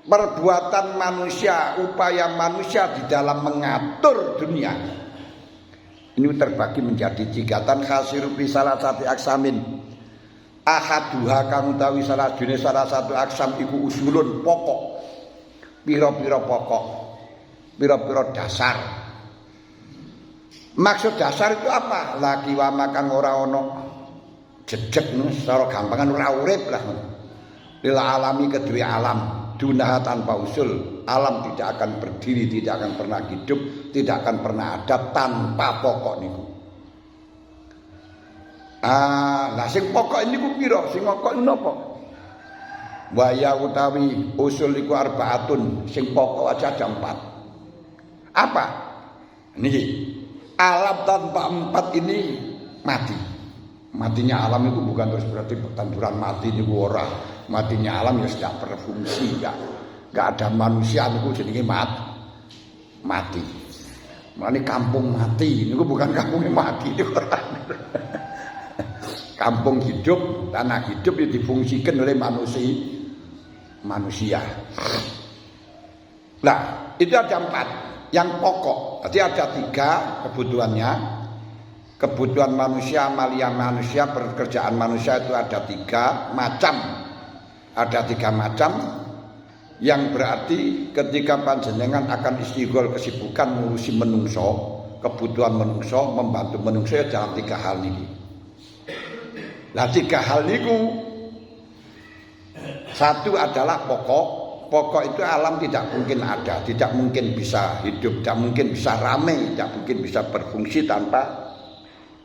perbuatan manusia, upaya manusia di dalam mengatur dunia ini terbagi menjadi jigatan khasiru fi salah satu aksamin. Ahaduha kang utawi salah satu aksam iku usulun pokok. Pira-pira pokok. Pira-pira dasar. Maksud dasar itu apa? Laki wa makang ora ana jejeg secara gampangan ora urip lah. Lil alami kedue alam. Dunaha tanpa usul, alam tidak akan berdiri, tidak akan pernah hidup, tidak akan pernah ada tanpa pokok niku. Lah sing pokok niku pira? Sing pokok napa? Wa ya utawi usul iku arbaatun, sing pokok aja ada 4. Apa? Niki. Alam tanpa 4 ini mati. Matinya alam itu bukan terus berarti pertanduran mati niku ora. Matinya alam ya sudah berfungsi, enggak ada manusia niku jenenge mati. Mulane kampung mati niku bukan kampungnya mati niku. Kampung hidup, tanah hidup yang difungsikan oleh manusia. Nah, itu ada 4 yang pokok. Jadi ada 3 kebutuhannya. Kebutuhan manusia, amalia manusia, pekerjaan manusia itu ada 3 macam. Ada 3 macam yang berarti ketika panjenengan akan istighol kesibukan ngurusi menungso, kebutuhan menungso, membantu menungso ya dalam 3 hal ini. Nah 3 hal niku, 1 adalah pokok. Pokok itu alam tidak mungkin ada, tidak mungkin bisa hidup, tidak mungkin bisa ramai, tidak mungkin bisa berfungsi tanpa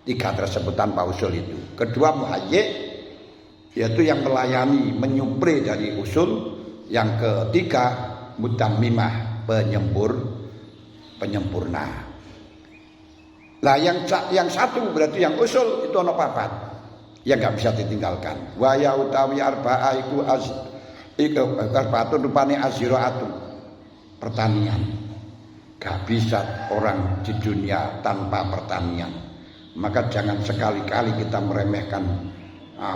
3 tersebut, tanpa usul itu. Kedua muhayyi, yaitu yang melayani, menyupri dari usul. Yang ketiga mutammimah, penyempurna. Lah yang 1 berarti yang usul itu ono 4 yang enggak bisa ditinggalkan. Wa ya utawi arba'a iku arbaatun rupane aziraatu, pertanian. Gak bisa orang di dunia tanpa pertanian. Maka jangan sekali-kali kita meremehkan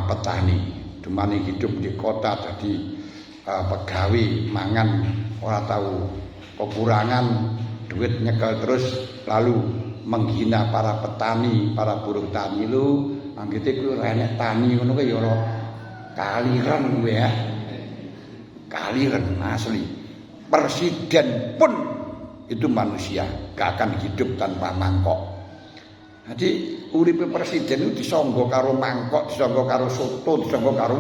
petani. Dumane hidup di kota jadi pegawai mangan ora tahu kekurangan duit, nyekel terus lalu menghina para petani, para buruh tani lu. Anggite ku renek tani ngono kuwi ya ora kaliren kuwi ya. Kaliren asli. Presiden pun itu manusia, gak akan hidup tanpa mangkok. Jadi uripe presiden itu disangga karo mangkok, disangga karo soto, disangga karo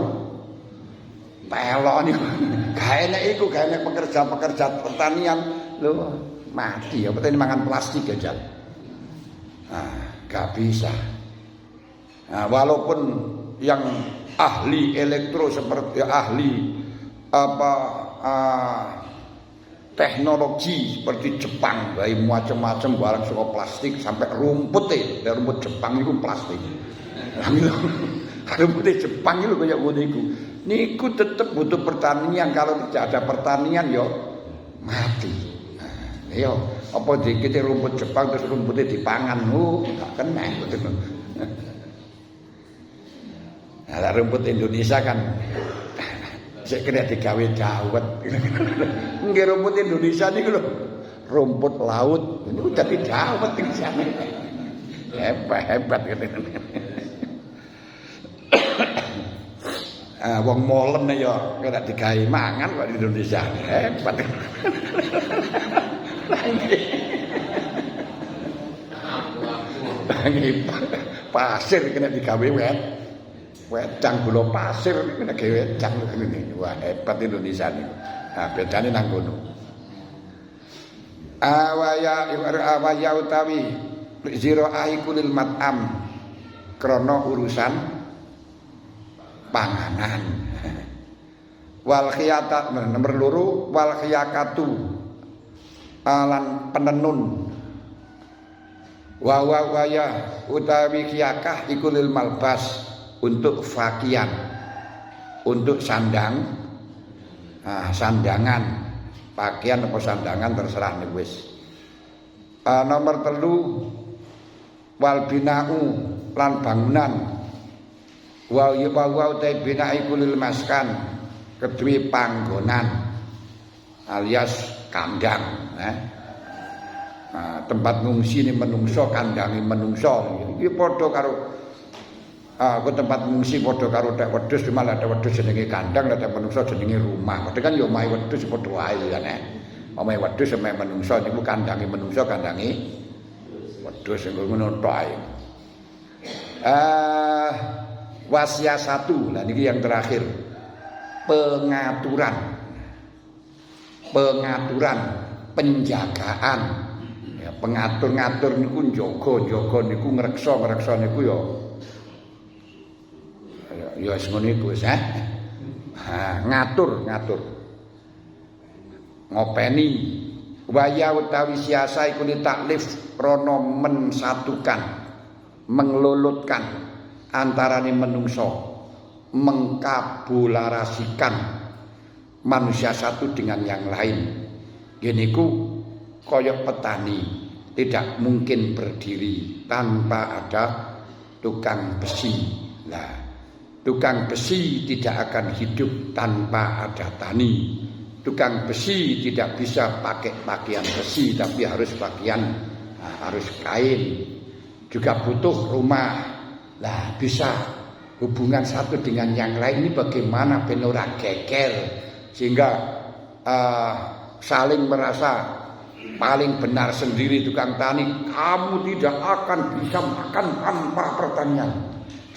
pelok niku. Gak enak iku, gak enak pekerja-pekerja pertanian lho mati ya petani mangan plastik aja. Gak bisa. Walaupun yang ahli elektro seperti ahli teknologi seperti Jepang, dari macam-macam barang saka plastik sampai rumput Jepang itu plastik. Rumput Jepang itu kayak ngono iku. Niku tetep butuh pertanian, kalau tidak ada pertanian yo mati. Yo apa dikite rumput Jepang terus rumputnya dipangan gak kena betul. Nah, rumput Indonesia kan saya kira digawe dawet. Nggih rumput Indonesia niku lho, rumput laut. Niku dadi dawet iki jane. Hebat gitu. Wong molen ya kira digawe mangan kok di Indonesia. Hebat. Pasir kena digawe wedang gula pasir kena gawe wedang ngene. Wah, hebat Indonesia niku. Bedane nang kono. Awaya utawi zira'i kulil mat'am krana urusan panganan. Wal khiyata nomor 2 wal khiyakatu alan penenun. Wa utawi khiyakah iku lil malbas, untuk fakian, untuk sandangan, pakaian apa sandangan terserah nih wis. Nomor 3 wal bina'u lan bangunan. Wa utai bina'i kulil maskan, kedue panggonan. alias kandang. Tempat ngungsi ini menungso, kandangi menungso. Iki padha karo tempat ngungsi padha karo tek wedhus, malah tek wedhus jenenge kandang, tek menungso jenenge rumah. Padha kan ya omahe wedhus padha wae kan. Omahe wedhus omahe menungso niku kandangi menungso, kandangi wedhus ngono tok ae. Wasiasatu. Nah niki yang terakhir. Pengaturan, penjagaan. Ya, pengatur-ngatur niku njaga niku ngreksa niku ya wis ngono iku wis ngatur. Ngopeni waya utawi siasa iku taklif rono mensatukan, menglulutkan antarane menungso, mengkabularasikan manusia satu dengan yang lain. Geniku koyok petani tidak mungkin berdiri tanpa ada tukang besi. Nah, tukang besi tidak akan hidup tanpa ada tani. Tukang besi tidak bisa pakai pakaian besi, tapi harus harus kain. Juga butuh rumah. Lah bisa hubungan satu dengan yang lain ini bagaimana ben ora geger sehingga saling merasa paling benar sendiri. Tukang tani, kamu tidak akan bisa makan tanpa pertanian.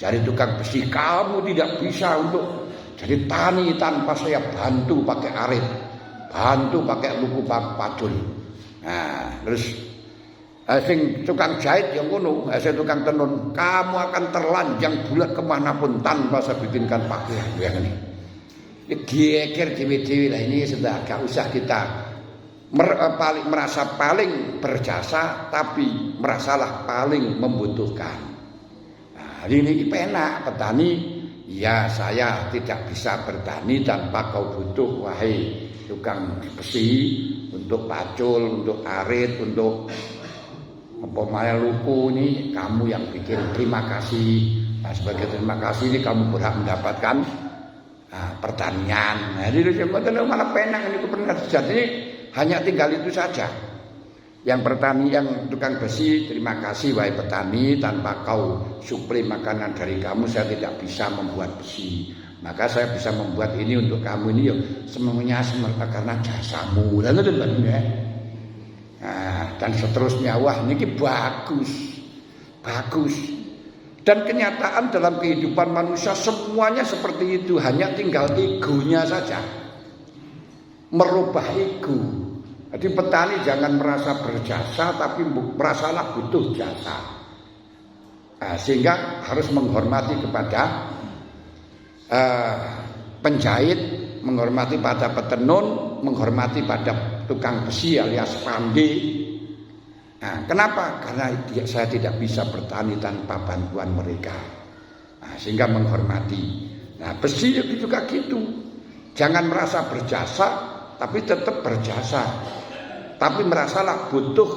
Jadi tukang besi, kamu tidak bisa untuk jadi tani tanpa saya bantu pakai arit, bantu pakai luku pacul. Nah, terus sing tukang jahit yang ngono, sing tukang tenun, kamu akan terlanjang bulat kemanapun tanpa saya bikinkan pakaian. Ya ini. Geger dewe-dewe lah ini sudah agak usah kita merasa paling berjasa, tapi merasalah paling membutuhkan. Nah, ini penak petani. Ya saya tidak bisa bertani tanpa kau butuh, wahai tukang besi, untuk pacul, untuk arit, untuk pemain luku ini kamu yang bikin, terima kasih. Nah, sebagai terima kasih ini kamu berhak mendapatkan pertanian. Nah, jadi malah penang ini pernah terjadi. Hanya tinggal itu saja. Yang petani, yang tukang besi, terima kasih wahai petani, tanpa kau suplai makanan dari kamu saya tidak bisa membuat besi. Maka saya bisa membuat ini untuk kamu ini semuanya semata karena jasamu. Dan itu ya. Nah, dan seterusnya, wah ini bagus. Dan kenyataan dalam kehidupan manusia semuanya seperti itu, hanya tinggal egonya saja. Merubah ego. Jadi petani jangan merasa berjasa, tapi merasalah butuh jasa. Nah, sehingga harus menghormati kepada penjahit, menghormati pada petenun, menghormati pada tukang besi alias pandai. Nah, kenapa? Karena saya tidak bisa bertani tanpa bantuan mereka. Nah, sehingga menghormati. Nah, besi juga gitu. Jangan merasa berjasa, tapi tetap berjasa. Tapi merasalah butuh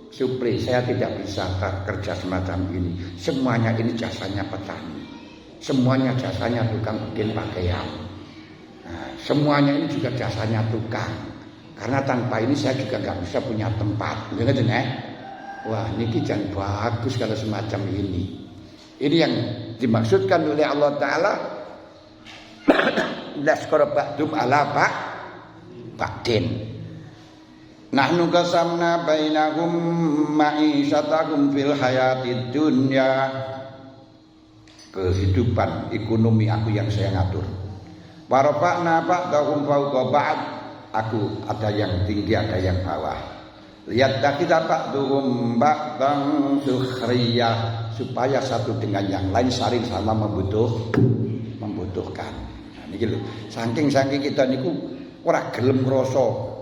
suplai. Saya tidak bisa kerja semacam ini. Semuanya ini jasanya petani. Semuanya jasanya tukang bikin pakaian. Nah, semuanya ini juga jasanya tukang. Karena tanpa ini saya juga nggak bisa punya tempat. Begitu nih? Wah, ini jangan bagus kalau semacam ini. Ini yang dimaksudkan oleh Allah Ta'ala. Laskar ba'dum ala ba'din. Nahnu qasamna bainahum ma'isyatahum fil hayatid dunya. Kehidupan ekonomi aku yang saya ngatur. Wa rafa'na ba'dahum fawqa ba'd. Aku ada yang tinggi, ada yang bawah. Lihat kita ba'dhum ba'dan sukhriyah, supaya satu dengan yang lain saling sama membutuhkan. Nah, niki lho, saking kita niku ora gelem ngrasa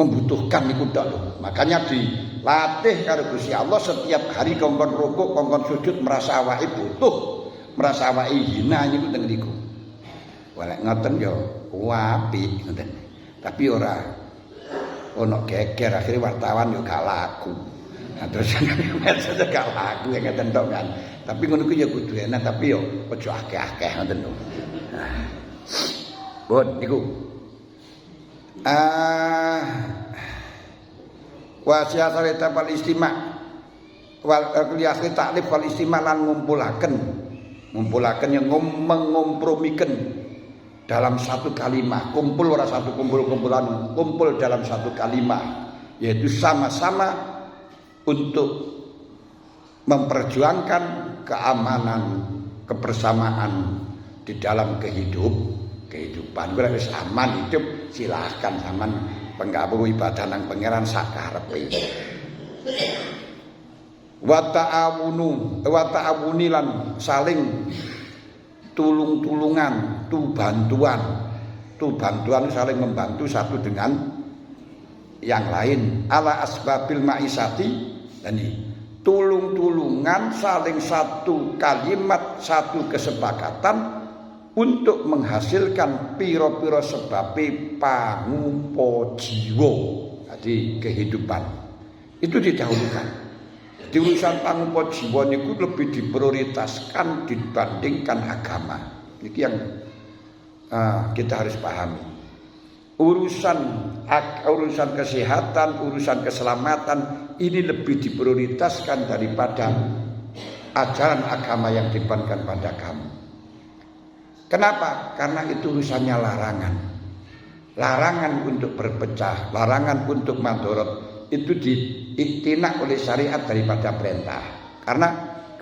membutuhkan niku tok lho. Makanya dilatih karo Gusti Allah setiap hari kongkon rukuk, kongkon sujud merasa awake butuh, merasa awake hina niku teng niku. Walek ngoten ya apik ngoten. Tapi ora ono geger akhire wartawan yo gak laku. Nah, terus maksudnya gak laku ya ngoten tok kan. Tapi ngono ku ya kudu enak, tapi yo aja akeh-akeh ngoten lho. Nah. Bon niku Wa siyasare tapal istima' wal qiyasri taklif wal istima' lan ngumpulaken yang mengompromikeun dalam satu kalimat. Kumpul ora satu kumpulan, kumpul dalam satu kalimat, yaitu sama-sama untuk memperjuangkan keamanan, kebersamaan di dalam kehidupan. Ora wis aman hidup, silahkan sampean penggabung ibadah nang pangeran sak karepe. Wa ta'awuni lan saling tulung-tulungan, bantuan saling membantu satu dengan yang lain. Ala asbabil ma'isati, dan ini tulung-tulungan saling satu kalimat, satu kesepakatan untuk menghasilkan piro-piro sebabe pangupa jiwa. Jadi kehidupan itu didahulukan. Jadi urusan pangupa jiwa niku lebih diprioritaskan dibandingkan agama. Ini yang kita harus pahami. Urusan kesehatan, urusan keselamatan ini lebih diprioritaskan daripada ajaran agama yang dibankan pada kamu. Kenapa? Karena itu urusannya larangan. Larangan untuk berpecah, larangan untuk madorot. Itu diiktinak oleh syariat daripada perintah. Karena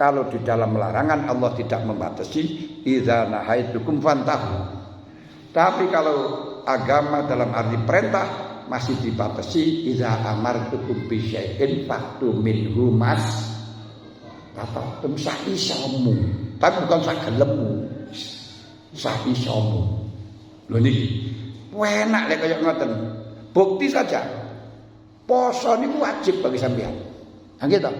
kalau di dalam larangan Allah tidak membatasi idza nahaitukum fantahu. Tapi kalau agama dalam arti perintah masih dibatasi idza amartukum bi syai'in fa'tu minhu mas tafatum sa'isamu. Tapi bukan sagelemu. Sa'isamu. Lho niki enak lek kaya ngoten. Bukti saja. Poso niku wajib bagi sampean. Nah gitu.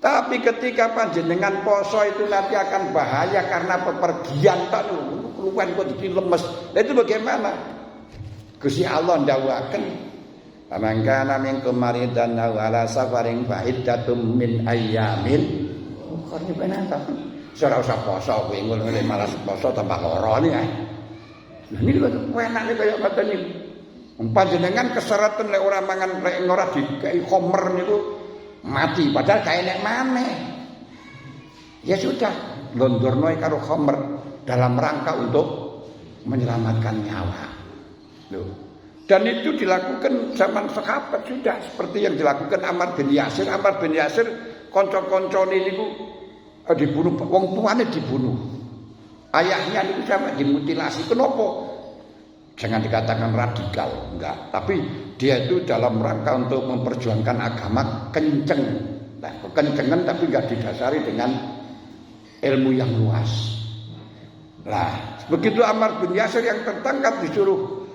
Tapi ketika panjenengan poso itu nanti akan bahaya karena pepergian tok keluhan kok jadi lemes. Lah itu bagaimana? Gusti Allah ndawuhaken, "Pamangkana minkum maridan aw ala safarin fa iddatum min ayyamin." Kok penata? Ora usah poso kowe ngono malah poso tambah lara nih. Lah niki kok enak nek kaya ngoten niku. Panjenengan keseratan lek ora mangan lek ora dikai khomer niku mati padahal kae nek maneh. Ya sudah, londorno karo khomer dalam rangka untuk menyelamatkan nyawa. Loh. Dan itu dilakukan zaman sahabat sudah seperti yang dilakukan Ammar bin Yasir. Ammar bin Yasir kanca-kancane niku dibunuh, wong tuane dibunuh. Ayahnya niku sampai dimutilasi. Kenapa? Jangan dikatakan radikal, enggak. Tapi dia itu dalam rangka untuk memperjuangkan agama kenceng. Nah, kekencengan tapi enggak didasari dengan ilmu yang luas. Nah, begitu Ammar bin Yasir yang tertangkap disuruh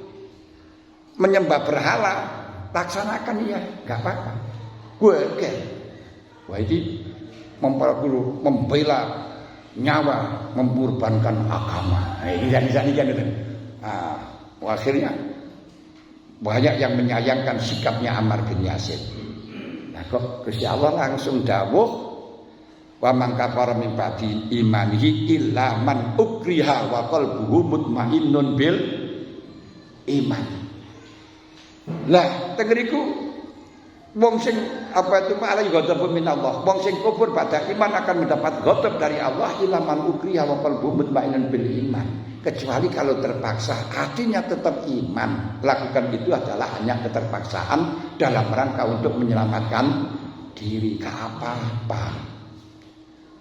menyembah berhala, laksanakan ya, enggak apa-apa. Gue wah ini membela nyawa, mengorbankan agama. Nah, ini kan. Nah, akhirnya banyak yang menyayangkan sikapnya Ammar bin Yasir. Nah kok Gusti Allah langsung dawuh wa man kafara min ba'di imanihi illa man ukriha wa qalbuhu mutmainnun bil iman. Lah tengeriku wong sing apa itu ma'alai ghadabun min Allah. Wong sing kufur pada iman akan mendapat ghadab dari Allah illa man ukriha wa qalbuhu mutmainnun bil iman. Kecuali kalau terpaksa, hatinya tetap iman. Lakukan itu adalah hanya keterpaksaan dalam rangka untuk menyelamatkan diri ke apa-apa.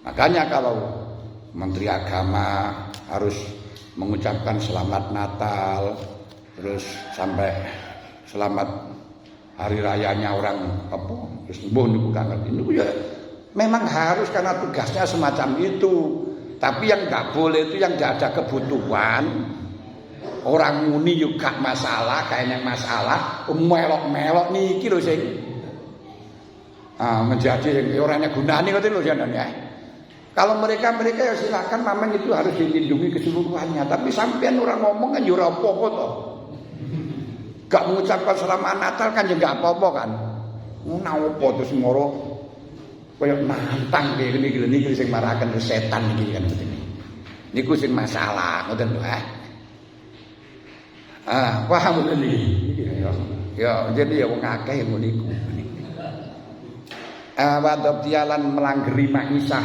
Makanya kalau Menteri Agama harus mengucapkan selamat Natal, terus sampai selamat hari rayanya orang apa, terus niku gak ngerti. Niku ya memang harus karena tugasnya semacam itu. Tapi yang nggak boleh itu yang nggak ada kebutuhan. Orang muni juga masalah, kayaknya masalah melok-melok niki lho sing menjadi orangnya gunane ngoten lho ya. Kalau mereka ya silakan, memang itu harus dilindungi keseluruhannya. Tapi sampean orang ngomong kan ya ora apa-apa to. Gak mengucapkan selamat Natal kan ya gak apa-apa kan. Ngono apa terus moro kaya nantang gini sing marahaken setan iki kan ngoten. Niku sing masalah ngoten lho. Paham ini. Ya, jadi ya wong akeh ngono iku. Wadab dialan melanggeri maisah.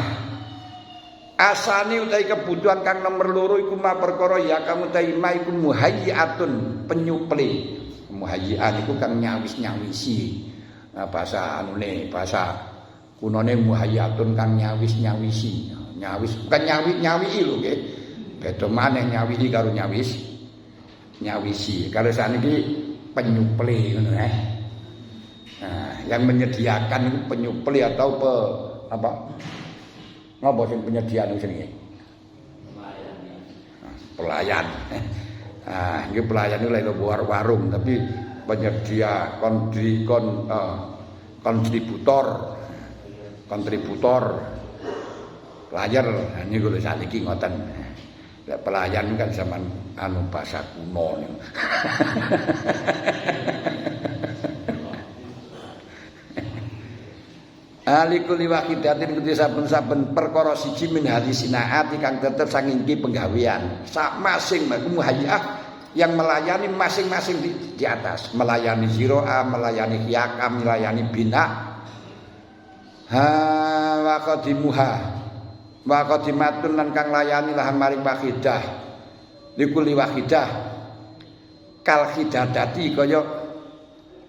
Asani utai kebutuhan kang nomor loro iku ma perkara ya kamu utai ma iku muhayyiatun penyuple. Muhayyian iku kang nyawis-nyawisi. Bahasa anune, bahasa kunone muhayyatun kang nyawis-nyawisi. Nyawis bukan nyawi-nyawi lho nggih. Beda maneh nyawi karo nyawisi. Kalau saniki penyuple ngono yang menyediakan itu penyuple atau apa? Ngapa sing penyediaan itu jenenge? Pelayan. Ini pelayan itu lagi warung tapi penyedia kontributor layar. Ini kalau saat ini ngoten. Pelayan kan zaman bahasa kuno. Alikuli wahidatin kuti saben-saben perkara siji min hadis sinaat kang tetep saking iki penggawean. Sak masing muhayyah yang melayani masing-masing di atas, melayani ziroa, melayani hiyaka, melayani bina. Wa qadimatun lan kang layani lah maring wahidah. Likuli wahidah kal khidadati kaya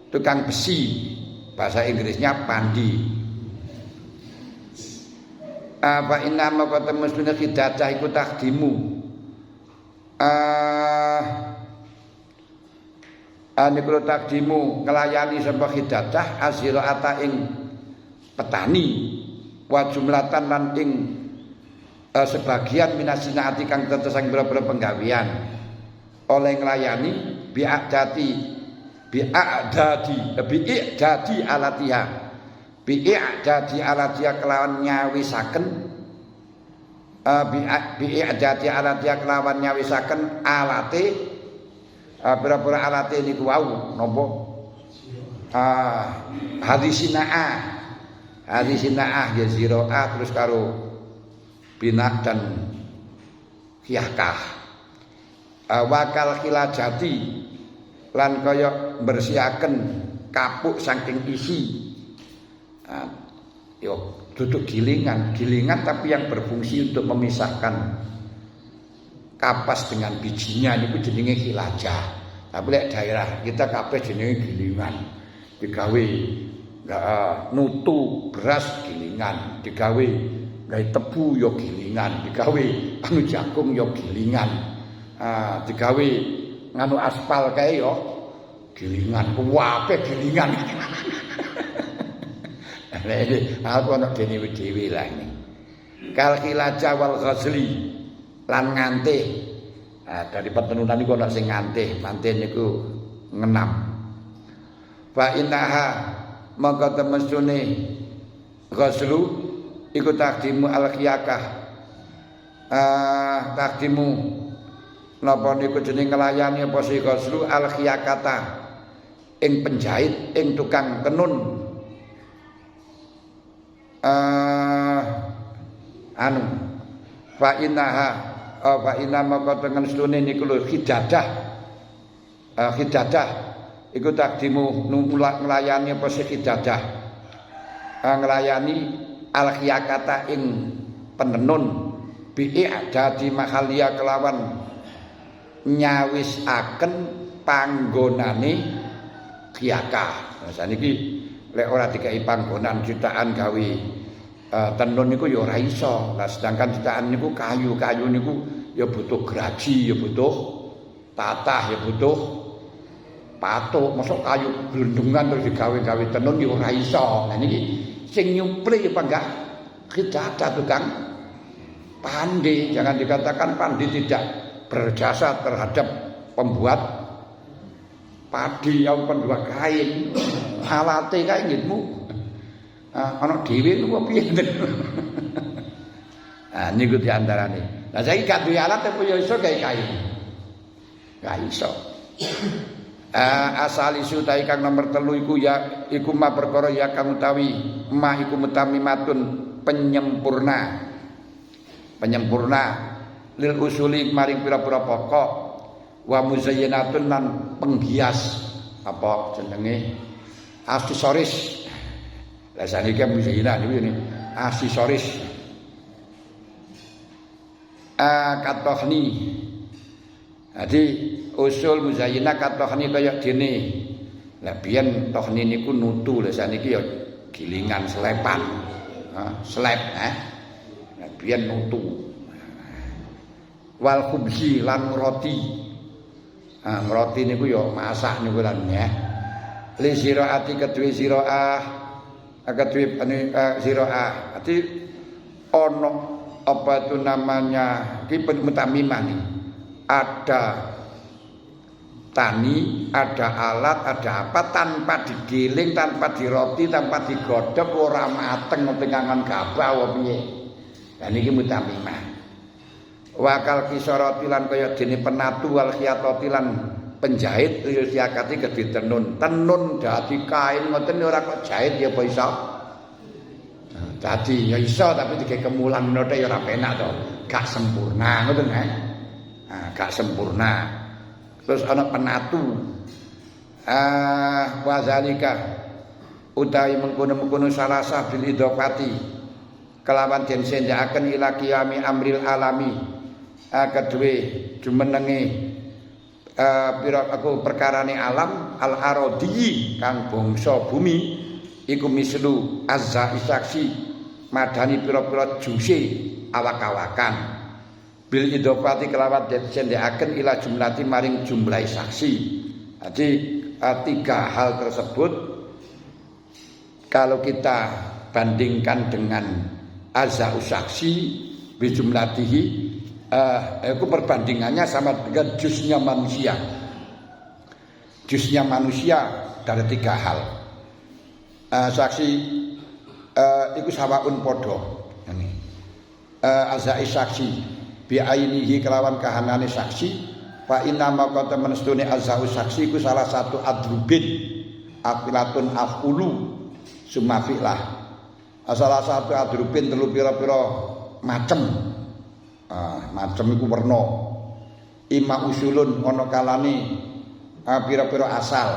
tukang besi. Bahasa Inggrisnya pandi. Apa inama kata mestune khidadah iku takdimu. Niku takdimu ngelayani sapa khidadah aziraata ing petani wa jumlatan lan ing sebagian minasinaati kang tetes sang boro-boro penggawean oleh nglayani bi'adadi alatiha bi'adadi alatiha kelawan nyawisaken bi'adadi alatiha kelawan nyawisaken alate boro-boro alate niku wau napa hadisinaah ya ziroah terus karo binak dan hiyakah wakal khilajati lan kaya bersihaken kapuk saking isi duduk gilingan tapi yang berfungsi untuk memisahkan kapas dengan bijinya niku jenenge khilajah. Tapi lek daerah kita kabeh jenenge gilingan. Digawe nutu beras gilingan, digawe gawe tebu ya gilingan, digawe anu jagung ya gilingan. Digawe nganu aspal kae ya gilingan, kuwape gilingan. Aku ana dhewe-dhewe lah ini. Kal khilajah wal ghazli lan ngantih. Dari petenunan niku ana sing ngantih, mantih niku ngenam. Fa innaha maka temesune ghazlu iku takdimu al khiyakah. Takdimu napa niku jeneng nglayani apa si ghazlu al khiyakata ing penjahit ing tukang tenun. Fa inna maka dengan sedune niku lho khidadah iku takdimu nglayani apa sih khidadah nglayani al khiyakata ing penenun bi'adadi mahalia kelawan nyawisaken panggonane khiyakah. Nah saniki lek ora dikai panggonan jutaan gawe tenun niku ya ora iso. Lah sedangkan jutaan niku kayu niku ya butuh graji, ya butuh tatah, ya butuh patuk. Mosok kayu glendungan terus digawe-gawe tenun ya ora iso. Lah niki sing nyuple apa enggak khidadah tukang pandai. Jangan dikatakan pandai tidak berjasa terhadap pembuat padi yang pembuat kain. Alate kae ngitmu ana dhewe niku piye. Niku diantarane. Lah saiki gak duwe alat apa ya iso gawe kain. Gak iso. Asal isu ta kang nomor 3 iku ya iku ma perkara ya kang utawi ma iku mutamimatun penyempurna lil usuli maring pira-pira pokok Wa muzayyinatun lan penghias apa jenenge aksesoris. Lah saniki muzayyinah niku ini aksesoris. Katohni. Jadi usul muzayyinah katohni kaya dene. Lah biyen tohni niku nutu, lah saniki ya gilingan selepan. Selep Lah biyen nutu. Wal khubzi lan roti. Ngroti niku ya masak niku lan ya. Li siraati kedue siraah, kedue siraah. Ati ono apa itu namanya ki mutamimah nih. Ada tani, ada alat, ada apa tanpa digiling, tanpa diroti, tanpa digodhog ora mateng tengangan gabah apa piye. Lah niki mutamimah. Wakal kisarati lan kaya dene penatu wal khiyatati lan penjahit siakati kedhe tenun dadi kain ngoten ora kok jahit ya apa iso. Dadi ya iso tapi dike kemulan note ya ora penak to, gak sempurna ngoten gak sempurna. Terus ana penatu wazalika utawi mengkono-mengkono salasa bil idhofati kelawan den sendhakaken ila qiyami amril alami kedue jumenenge pira aku perkarane alam al arodi kang bangsa bumi iku mislu azza isaksi madani pira-pira juse awak-awakan bil idhofati kelawan den sendhakaken ila jumlati maring jumlah saksi. Jadi tiga hal tersebut kalau kita bandingkan dengan azza saksi bijumlatihi itu perbandingannya sama dengan jusnya manusia. Jusnya manusia dari tiga hal. Saksi itu sawaun podo. Azai saksi biainihi kelawan kahanane saksi. Fa inna ma qata menestune azau saksi itu salah satu adrubin afilatun afulu sumafilah. Salah satu adrubin telu pira-pira macem. Macam iku werna ima usulun ana kalane pira-pira asal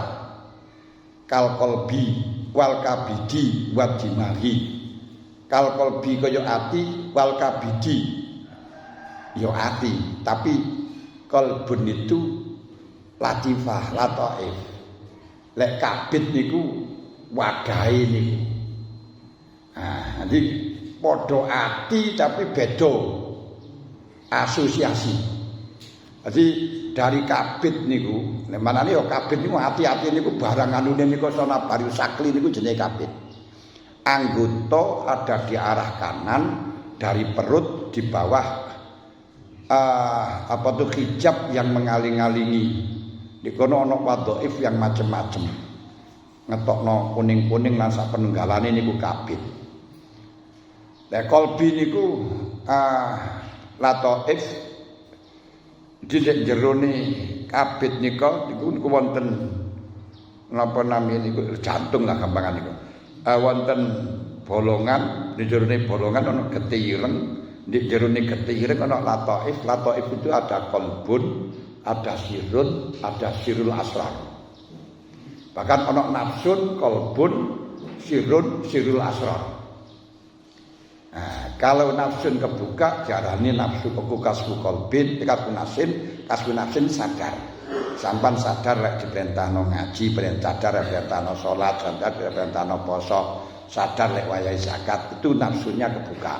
kal qalbi wal kabidi wa dimahi kal qalbi kaya ati wal kabidi ya ati tapi qalbun itu latifah lataif lek kabid niku wadahe niku nanti padha ati tapi beda asosiasi. Jadi dari kabit niku, manane ya kabit niku hati-hati niku barang anune niku sona baru sakli niku jenenge kabit. Anggota ada di arah kanan dari perut di bawah apa tuh hijab yang mengaling-alingi. Di kono ana wadhaif yang macem-macem. Ngetokno kuning-kuning lan sak penunggalane niku kabit. Lek kolbi niku lataif di jerone kabit nika niku wonten napa namine niku jantung lah gampangan niku. Wonten bolongan, di jerone bolongan ana getireng, di jerone getireng ana lataif. Lataif itu ada qalbun, ada sirrun, ada sirrul asrar. Bahkan ana nafsun, qalbun, sirrun, sirrul asrar. Kalau nafsun kebuka jarane nafsu kebuka kasbu qalbin kasbu nafsin sadar. Sampan sadar lek diperintahno ngaji, perintahno salat, perintahno poso, sadar lek wayahe zakat itu nafsunya kebuka.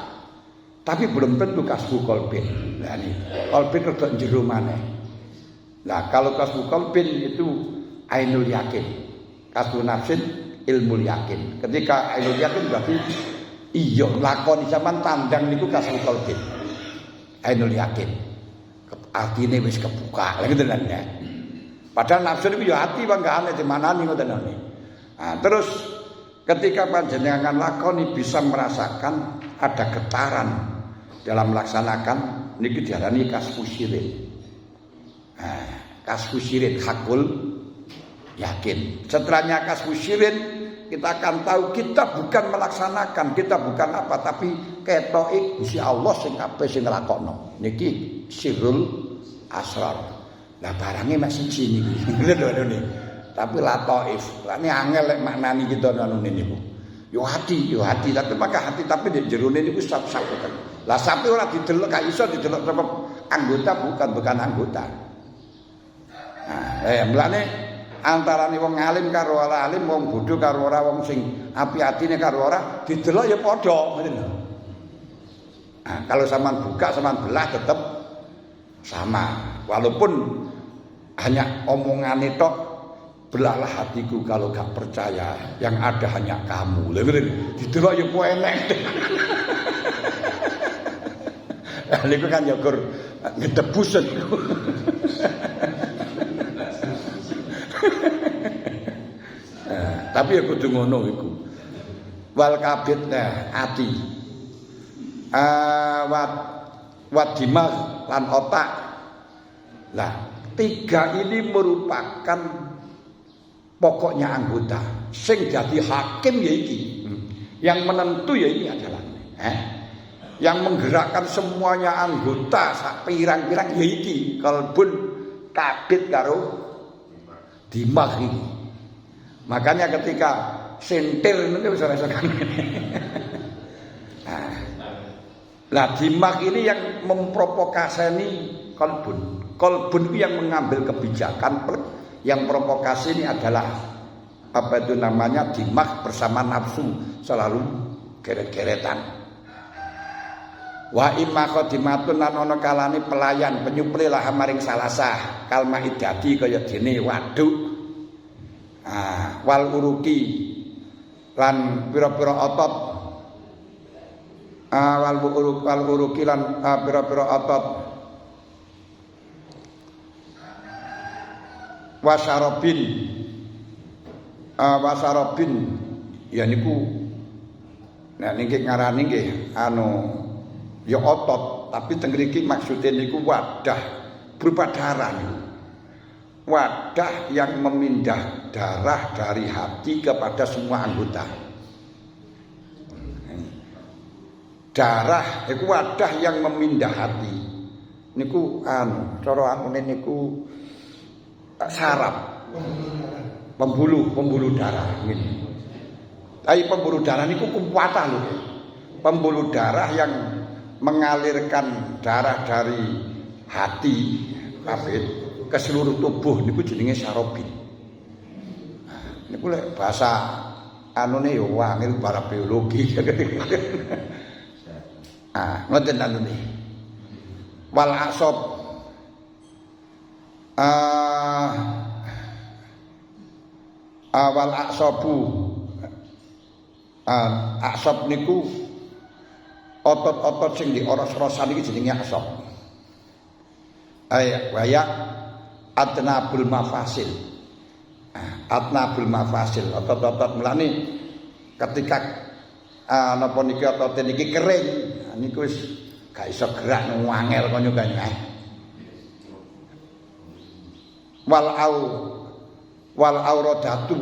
Tapi belum tentu kasbu qalbin. Lah ini qalbin rada jero maneh. Lah kalau kasbu qalbin itu ainul yakin. Kasbu nafsin ilmu yakin. Ketika ainul yakin berarti iya lakoni zaman tandang niku kasbu qalbin. Ainul yakin. Atine wis kebuka. Lha ngoten ya. Padahal nafsu niku ya ati panggahane dimanani ngoten niki. Terus ketika panjenengan lakoni bisa merasakan ada getaran dalam melaksanakan niki diarani kasbu syirin. Kasbu syirin hakul yakin. Setelahnya kasbu syirin kita akan tahu kita bukan melaksanakan, kita bukan apa, tapi ketoke Gusti Allah sing kabeh sing nglakokno. Niki sirrul asrar. Lah barangnya masih siji niki. Lho. Tapi lataif. Lah ini angel lek maknani kita anu niku. Yo hati, tapi maka hati tapi di jerone niku sap-sap. Lah sapi ora didelok gak iso didelok saka anggota bukan anggota. Nah, mulane antarane wong alim karo ora alim, wong bodho karo ora, wong sing api-atine karo ora didelok ya padha, ngoten lho. Nah, kalau sampean buka sampean belah tetep sama. Walaupun hanya omongane tok, belahlah hatiku kalau gak percaya, yang ada hanya kamu. Lha ngene didelok ya kok enek. Niku kan ya gur ngedebus niku. Tapi ya kudu ngono iku. Wal kabit ati. Wat dimag lan otak. Lah, tiga ini merupakan pokoknya anggota. Sing jadi hakim ya iki. Yang menentu ya ini adalah yang menggerakkan semuanya anggota sak pirang-pirang ya iki. Kalbun kabit karo dimag iki. Makanya ketika sentil itu bisa rasakan. Nah, dimag ini yang memprovokasi kolbun. Kolbun itu yang mengambil kebijakan. Yang provokasi ini adalah apa itu namanya dimag bersama nafsu selalu geret-geretan. Wa imma khadimatun lan ana kalane pelayan penyupri lah maring salasah kalma idadi kaya dene waduk. Wal uruki lan pira-pira otot wal uruki lan pira-pira otot wasarobin ya niku nah niki ngarani nggih ya otot tapi teng mriki maksude niku wadah berupa darah niku. Wadah yang memindah darah dari hati kepada semua anggota. Darah itu wadah yang memindah hati. Niku cara anune niku saraf. Pembuluh darah ngene. Tapi pembuluh darah niku kekuatan lho. Pembuluh darah yang mengalirkan darah dari hati kabeh ke seluruh tubuh niku jenenge sarobin. Niku lek bahasa anune ya wangil para biologi. Ngoten anune. Wal asab awal aksabu aksab niku otot-otot sing dioros-orosan iki jenenge aksab. Waya atnabul mafasil. Atnabul mafasil otot-otot mulane ketika napa niki otot niki kering niku wis gak iso gerak ngangel kaya kene. Wal auradatu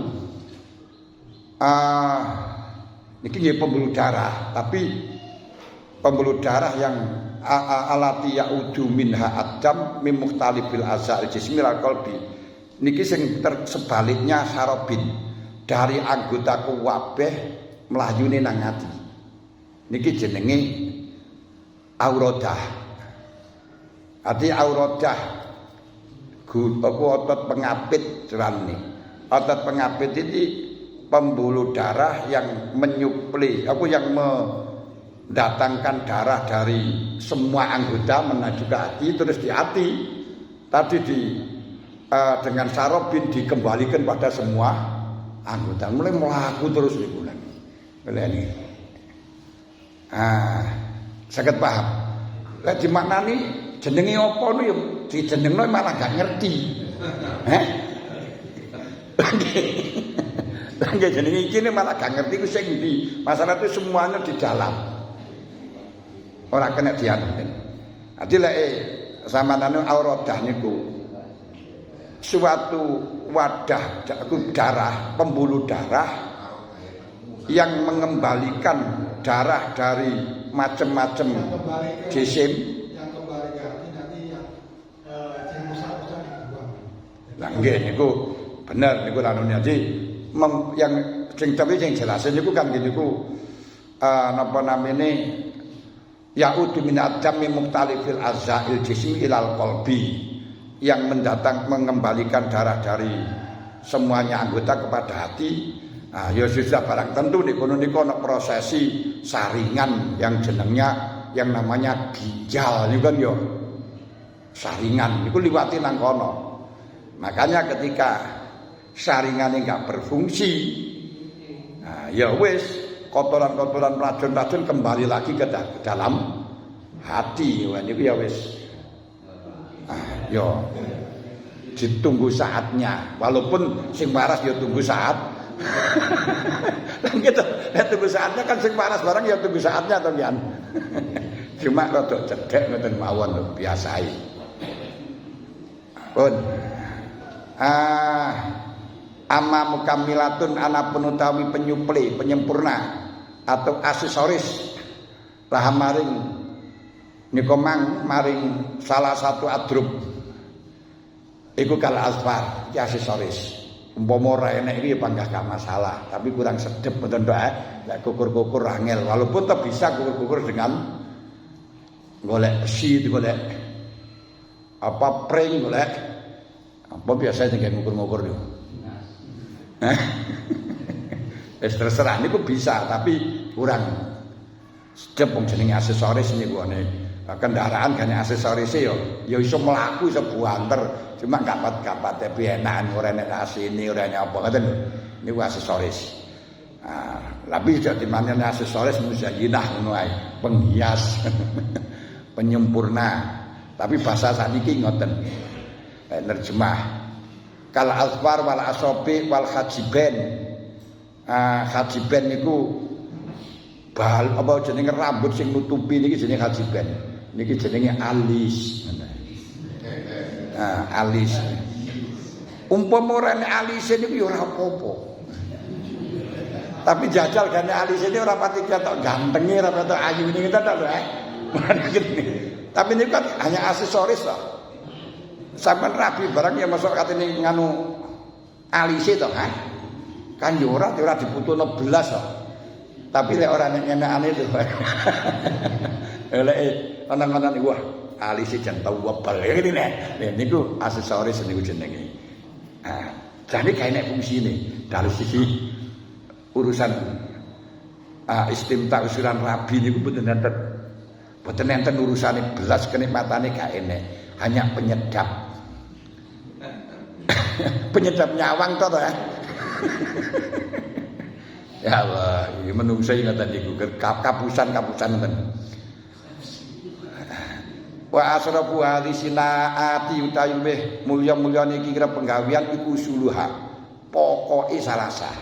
niki nggih pembuluh darah, tapi pembuluh darah yang alati yaudu minha adam min mukhtalibil azal jismil qalbi niki sing sebaliknya sarobin dari anggota kuwabeh mlayune nang ati niki jenenge auradah. Ati auradah otot pengapit cerane. Otot pengapit ini pembuluh darah yang menyupli yang mendatangkan darah dari semua anggota menuju ke hati, terus di hati tadi dengan sarobin dikembalikan pada semua anggota, mulai melaku terus di bulan ini. Saged paham lek dimaknani jenenge apa nu ya dijenengno malah gak ngerti. Lagi jenenge iki malah gak ngerti ku sing ndi. Masalah itu semuanya di dalam. Ora kena dianutin. Dadi lek samanane auradah niku suatu wadah darah, pembuluh darah yang mengembalikan darah dari macam-macam jisim. Yang kembali ke hati nanti yang rusak-rusak dibuang. Lah nggih niku bener niku ranune jadi yang sing jelasin niku kan niku napa namine yaudu min adami muktalifil azail jismi ilal qalbi, yang mengembalikan darah dari semuanya anggota kepada hati. Ya sudah barang tentu niku ana prosesi saringan yang jenengnya yang namanya ginjal niku kan ya saringan niku liwati nang kono. Makanya ketika saringannya enggak berfungsi, ya wis kotoran-kotoran racun-racun kembali lagi ke dalam hati. Wah niku ya wis. Ya ditunggu saatnya. Walaupun sing waras ya tunggu saat. Kan gitu. Nek tunggu saatnya kan sing waras barang ya tunggu saatnya to kan. Cuma rada cedhek ngoten mawon lho biasae. Pun amma mukammilatun ana penutawi penyuple penyempurna atau aksesoris lah maring nika maring salah satu adrub iku kal asfar ki aksesoris. Umpama ora enek iki panggah gak masalah, tapi kurang sedep mboten tok lek kukur-kukur angel. Walaupun tetap bisa kukur-kukur dengan golek besi, golek apa pring, golek apa biasa sing ngukur-ngukur niku. Terserah niku bisa tapi kurang sedep wong jenenge aksesoris niku kendaraan gane aksesoris ya iso mlaku iso buanter cuma gapat-gapat tapi enakan ora enek asine ora enek apa ngoten niku aksesoris. Tapi jadi manene aksesoris muzayyinah ngono ae penghias penyempurna tapi bahasa saniki ngoten nerjemah kal asfar wal asobi wal hajiben. Hajiben niku bal apa jenenge rambut sing nutupi niki jenenge hajiben. Niki jenenge alis. Alis. Umpama ora nek alis niku ya ora apa-apa. Tapi jajal gane alis ini ora pati ketok gantenge, ora ketok ayune ngene tok lho. Tapi niku kan hanya aksesoris loh. Sampeyan rabi barang ya masuk katene nganu alise to kan. Kan yo ora diputuno belas kok. Tapi lek ora nyenekane to. Lek ana-ana niku wah alise jan tau webel ngene nek. Niku aksesoris niku jenenge. Jadi kae nek fungsine dari sisi urusan istimta usulan rabi niku mboten enten urusane belas kenikmatane gak enek. Hanya penyedap. Penyedap nyawang to ya. Ya Allah, iki menungso ngoten niku kapusan ngoten. Wa asrafu hadisinaati utawi mulya-mulyane iki kira penggawean iku suluha. Pokoke salasah.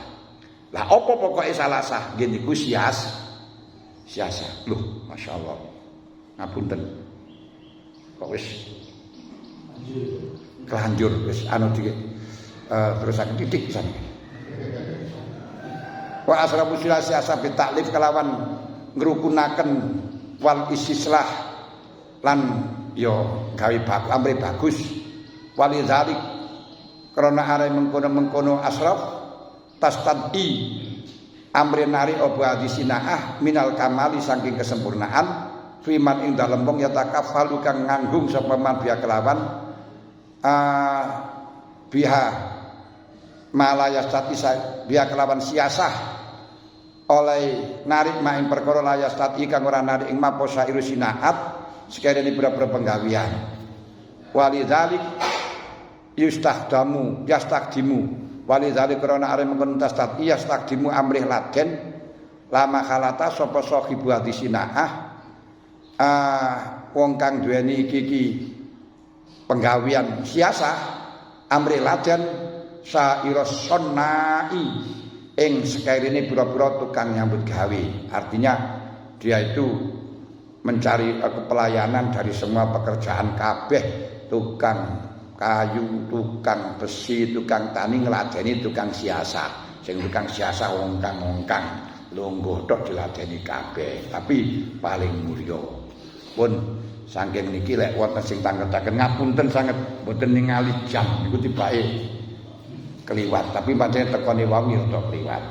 Lah apa pokoke salasah? Nggih niku siasa. Loh, masyaallah. Ngapunten. Kok wis kelanjur wis terusaken titik pisan. Wa asrafu siasa bitaklif kelawan ngrukunaken wal istislah lan yo gawe amre bagus walidzalik krana are mengkono asraf tastadi amre nari apa hadisinaah minal kamali saking kesempurnaan fiman ing dalem wong yatakaffalu kang nganggung sapa man biya kelawan biha malayastati biya kelawan siasah oleh narik maing perkara layastati kang ora narik ing maposa irusinaat sekiranya beberapa penggawian walidzalik yastakdimu walidzalik karena are mengkono tastat yastakdimu amrih laden lama khalata sapa sahibu hadisinaah wong kang duweni iki penggawian siasa amrih laden sairos sonnai ing sekiranya pura-pura tukang nyambut gawe artinya dia itu mencari kepelayanan dari semua pekerjaan kabeh tukang kayu, tukang besi, tukang tani ngladeni tukang siasa. Sing tukang siasa wongkang-wongkang lungguh tok diladeni kabeh, tapi paling mulya. Pun saking niki lek wonten sing tangketaken ngapunten sanget mboten ningali jam niku tibake kliwat tapi pancen tekone wau ya tok kliwat.